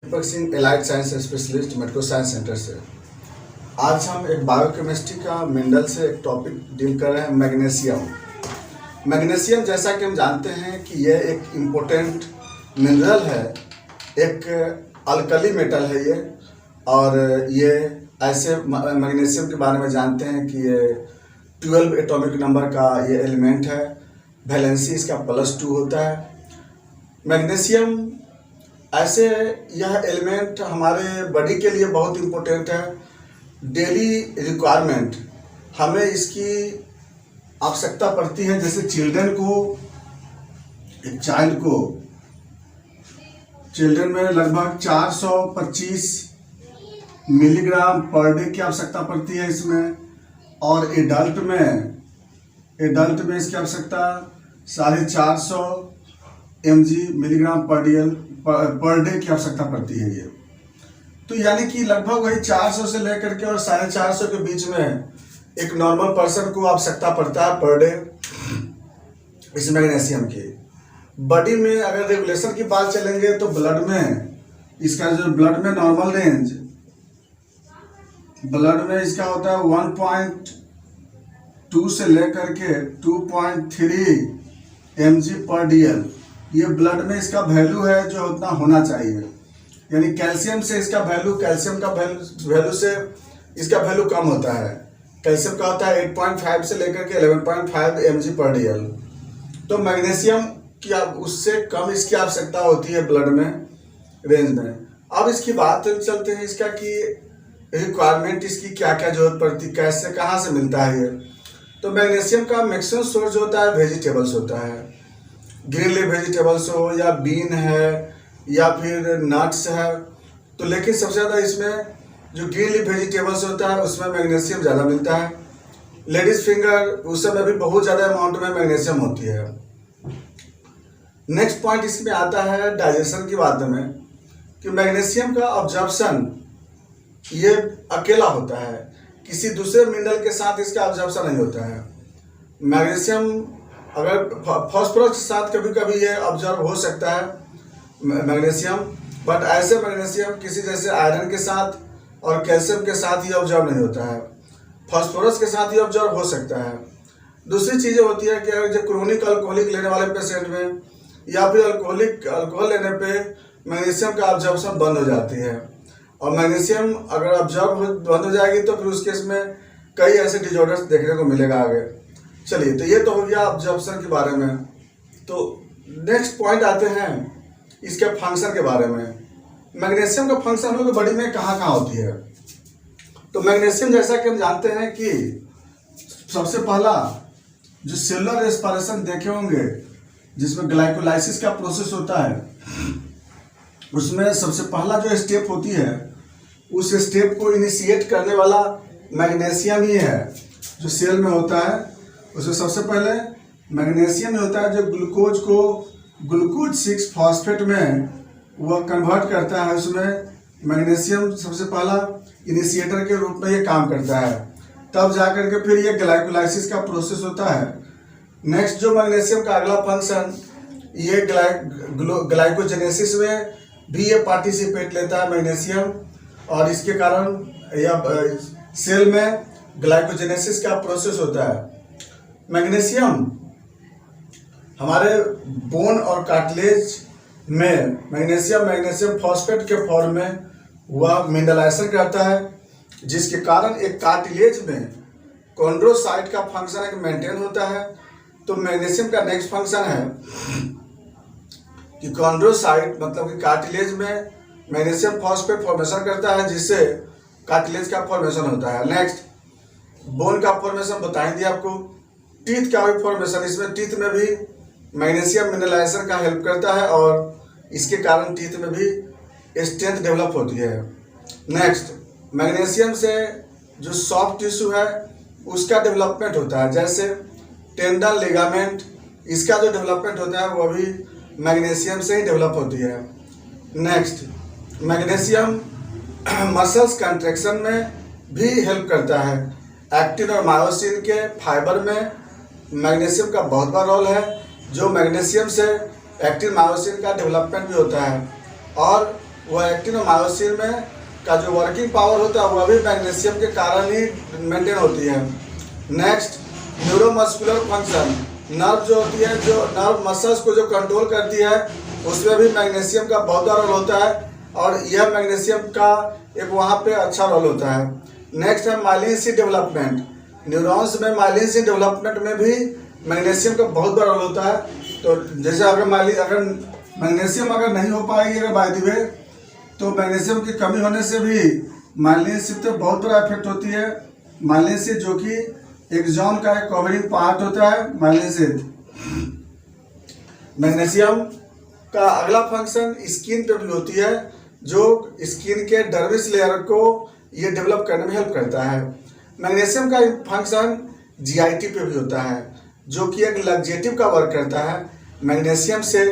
दीपक Singh allied science specialist medico science centre से। आज हम एक बायोकेमिस्ट्री का मिनरल से एक टॉपिक डील कर रहे हैं, मैग्नीशियम। मैग्नीशियम जैसा कि हम जानते हैं कि यह एक इम्पोर्टेंट मिनरल है, एक अल्कली मेटल है ये। और ये ऐसे मैग्नीशियम के बारे में जानते हैं कि ये 12 एटॉमिक नंबर का ये एलिमेंट है, वैलेंसी इसका +2 होता है। मैग्नीशियम ऐसे यह एलिमेंट हमारे बॉडी के लिए बहुत इम्पोर्टेंट है। डेली रिक्वायरमेंट हमें इसकी आवश्यकता पड़ती है। जैसे चिल्ड्रन में लगभग 425 मिलीग्राम पर डे की आवश्यकता पड़ती है इसमें। और एडल्ट में इसकी आवश्यकता 450 मिलीग्राम पर डे की आवश्यकता पड़ती है ये। तो यानी कि लगभग वही 400 से लेकर के और 450 के बीच में एक नॉर्मल पर्सन को आवश्यकता पड़ता है पर डे इस मैग्नीशियम की। बॉडी में अगर रेगुलेशन की बात चलेंगे तो ब्लड में इसका जो ब्लड में नॉर्मल रेंज ब्लड में इसका होता है 1.2 से लेकर के 2.3 mg/dl। ये ब्लड में इसका वैल्यू है जो उतना होना चाहिए। यानी कैल्शियम से इसका वैल्यू, कैल्शियम का वैल्यू से इसका वैल्यू कम होता है। कैल्शियम का होता है 8.5 से लेकर के 11.5 mg/dl। तो मैग्नीशियम की उससे कम इसकी आवश्यकता होती है ब्लड में रेंज में। अब इसकी बात चलते हैं इसका कि रिक्वायरमेंट इसकी क्या क्या जरूरत पड़ती, कैसे कहाँ से मिलता है ये। तो मैग्नीशियम का मैक्सिमम सोर्स होता है वेजिटेबल्स होता है, ग्रीन लीफ वेजिटेबल्स हो या बीन है या फिर नट्स है। तो लेकिन सबसे ज़्यादा इसमें जो ग्रीन लीफ वेजिटेबल्स होता है उसमें मैग्नीशियम ज़्यादा मिलता है। लेडीज फिंगर उस समय भी बहुत ज़्यादा अमाउंट में मैग्नीशियम होती है। नेक्स्ट पॉइंट इसमें आता है डाइजेशन की बात में कि मैग्नीशियम का ऑब्जर्प्शन ये अकेला होता है, किसी दूसरे मिनरल के साथ इसका ऑब्जर्प्शन नहीं होता है। मैग्नीशियम अगर फास्फोरस के साथ कभी कभी ये ऑब्जर्व हो सकता है मैग्नीशियम, बट ऐसे मैग्नीशियम किसी जैसे आयरन के साथ और कैल्शियम के साथ ही ऑब्जर्व नहीं होता है। फास्फोरस के साथ ही ऑब्जर्व हो सकता है। दूसरी चीज़ें होती है कि अगर जो क्रोनिक अल्कोहलिक लेने वाले पेशेंट में या फिर अल्कोहल लेने पे मैग्नीशियम का ऑब्जर्वेशन बंद हो जाती है। और मैग्नीशियम अगर ऑब्जर्व बंद हो जाएगी तो फिर उस केस में कई ऐसे डिजॉर्डर्स देखने को मिलेगा आगे। चलिए, तो ये तो हो गया ऑब्जर्वेशन के बारे में। तो नेक्स्ट पॉइंट आते हैं इसके फंक्शन के बारे में। मैग्नीशियम का फंक्शन हम लोग बॉडी में कहाँ कहाँ होती है। तो मैग्नीशियम जैसा कि हम जानते हैं कि सबसे पहला जो सेलुलर रेस्पिरेशन देखे होंगे जिसमें ग्लाइकोलाइसिस का प्रोसेस होता है, उसमें सबसे पहला जो स्टेप होती है उस स्टेप को इनिशिएट करने वाला मैग्नीशियम ही है। जो सेल में होता है उसमें सबसे पहले मैग्नीशियम ही होता है जो ग्लूकोज को ग्लूकोज 6 फॉस्फेट में वह कन्वर्ट करता है। उसमें मैग्नीशियम सबसे पहला इनिशिएटर के रूप में ये काम करता है, तब जाकर के फिर ये ग्लाइकोलाइसिस का प्रोसेस होता है। नेक्स्ट जो मैग्नीशियम का अगला फंक्शन, ये ग्लाइकोजेनेसिस में भी ये पार्टिसिपेट लेता है मैग्नीशियम। और इसके कारण यह सेल में ग्लाइकोजेनेसिस का प्रोसेस होता है। मैग्नीशियम हमारे बोन और कार्टिलेज में मैग्नीशियम फॉस्फेट के फॉर्म में वह मिनरलाइजेशन करता है, जिसके कारण एक कार्टिलेज में कॉन्ड्रोसाइट का फंक्शन एक मेंटेन होता है। तो मैग्नीशियम का नेक्स्ट फंक्शन है कि कॉन्ड्रोसाइट मतलब कि कार्टिलेज में मैग्नीशियम फॉस्फेट फॉर्मेशन करता है, जिससे कार्टिलेज का फॉर्मेशन होता है। नेक्स्ट बोन का फॉर्मेशन बताएंगे आपको। टीथ का भी फॉर्मेशन, इसमें टीथ में भी मैग्नीशियम मिनरलाइजेशन का हेल्प करता है और इसके कारण टीथ में भी स्ट्रेंथ डेवलप होती है। नेक्स्ट मैग्नीशियम से जो सॉफ्ट टिश्यू है उसका डेवलपमेंट होता है, जैसे टेंडन, लिगामेंट, इसका जो डेवलपमेंट होता है वो भी मैग्नीशियम से ही डेवलप होती है। नेक्स्ट मैग्नीशियम मसल्स कंट्रैक्शन में भी हेल्प करता है। एक्टिन और मायोसिन के फाइबर में मैग्नीशियम का बहुत बड़ा रोल है, जो मैग्नीशियम से एक्टिन मायोसिन का डेवलपमेंट भी होता है। और वह एक्टिन और मायोसिन में का जो वर्किंग पावर होता है वह भी मैग्नीशियम के कारण ही मेंटेन होती है। नेक्स्ट, न्यूरोमस्कुलर फंक्शन, नर्व जो होती है, जो नर्व मसल्स को जो कंट्रोल करती है उसमें भी मैग्नीशियम का बहुत बड़ा रोल होता है और यह मैग्नीशियम का एक वहाँ पे अच्छा रोल होता है। नेक्स्ट है माइलिन सी डेवलपमेंट, न्यूरॉन्स में माइलिन सी डेवलपमेंट में भी मैग्नीशियम का बहुत बड़ा रोल होता है। तो जैसे अगर मैग्नीशियम अगर नहीं हो पाएगी अगर बाय द वे, तो मैग्नीशियम की कमी होने से भी माइलिन सी पे बहुत बड़ा इफेक्ट होती है। माइलिन सी जो कि एक्सॉन का एक कवरिंग पार्ट होता है माइलिन सी। मैग्नीशियम का अगला फंक्शन स्किन पे भी होती है, जो स्किन के डर्मिस लेयर को ये डेवलप करने में हेल्प करता है। मैग्नीशियम का फंक्शन जीआईटी पे भी होता है, जो कि एक लग्जेटिव का वर्क करता है। मैग्नीशियम से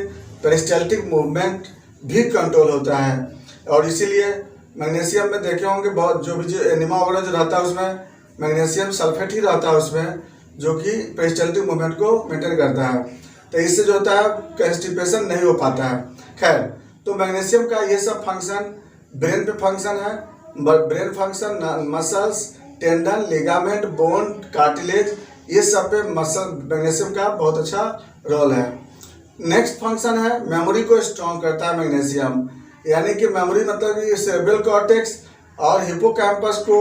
पेरिस्टाल्टिक मूवमेंट भी कंट्रोल होता है और इसीलिए मैग्नीशियम में देखे होंगे बहुत जो एनिमा वगैरह जो रहता है उसमें मैग्नीशियम सल्फेट ही रहता है उसमें, जो कि पेरिस्टाल्टिक मूवमेंट को मेंटेन करता है। तो इससे जो होता है कंस्टिपेशन नहीं हो पाता है। खैर, तो मैग्नीशियम का ये सब फंक्शन ब्रेन पे फंक्शन है। Brain function muscles, tendon, ligament, bone, cartilage, ये सब पे मैग्नीशियम का बहुत अच्छा रोल है। नेक्स्ट फंक्शन है मेमोरी को स्ट्रॉन्ग करता है मैग्नीशियम, यानी कि मेमोरी मतलब कि सेरेब्रल कॉर्टेक्स और हिपोकैम्पस को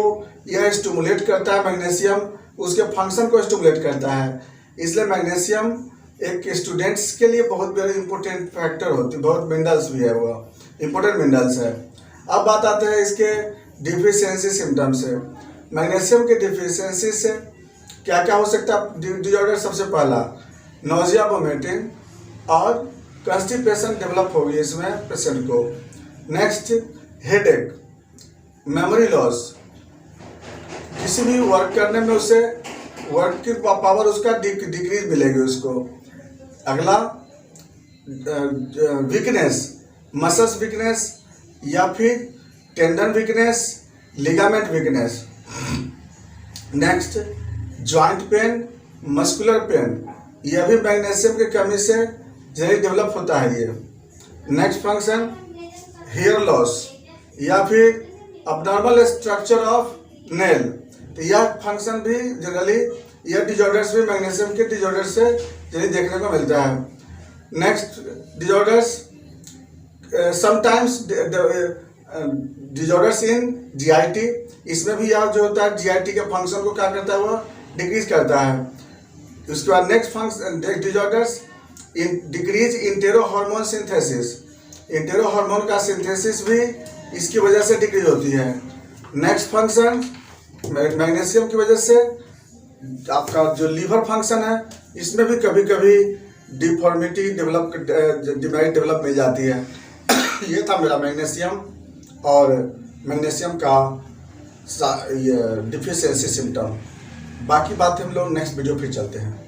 यह स्टिमुलेट करता है मैग्नीशियम, उसके फंक्शन को स्टिमुलेट करता है। इसलिए मैग्नीशियम एक स्टूडेंट्स के लिए बहुत बड़ी इंपॉर्टेंट फैक्टर होती है, बहुत मिनरल्स भी है, वो इंपॉर्टेंट मिनरल्स है। अब बात आते हैं इसके डिफिशियंसी सिम्टम्स से। मैग्नीशियम के डिफिशियंसी से क्या क्या हो सकता है डिजॉर्डर? सबसे पहला नोजिया, वोमिटिंग और कॉन्स्टिपेशन डेवलप होगी इसमें पेशेंट को। नेक्स्ट, हेडेक, मेमोरी लॉस, किसी भी वर्क करने में उससे वर्क की पावर उसका डिक्रीज मिलेगी उसको। अगला वीकनेस, मसल्स वीकनेस या फिर tendon weakness, ligament weakness. Next, joint pain, muscular pain, यह भी मैग्नीशियम की कमी से जल्दी डेवलप होता है ये। नेक्स्ट फंक्शन, हेयर लॉस या फिर अबनॉर्मल स्ट्रक्चर ऑफ नेल, तो यह फंक्शन भी जनरली यह डिजॉर्डर्स भी मैग्नीशियम के डिजॉर्डर से जल्दी देखने को मिलता है। नेक्स्ट डिजॉर्डर्स, समटाइम्स डिजॉर्डर्स इन जीआईटी, इसमें भी यह जो होता है जीआईटी के फंक्शन को क्या करता है, वह डिक्रीज करता है। उसके बाद next function disorders in decrease intero hormone synthesis, intero hormone का सिंथेसिस भी इसकी वजह से डिक्रीज होती है। नेक्स्ट फंक्शन मैग्नीशियम की वजह से आपका जो लीवर फंक्शन है इसमें भी कभी कभी डिफॉर्मिटी डेवलप मिल जाती है। ये था मेरा मैग्नीशियम और मैग्नीशियम का ये डिफिशियंसी सिम्टम। बाकी बात हम लोग नेक्स्ट वीडियो फिर चलते हैं।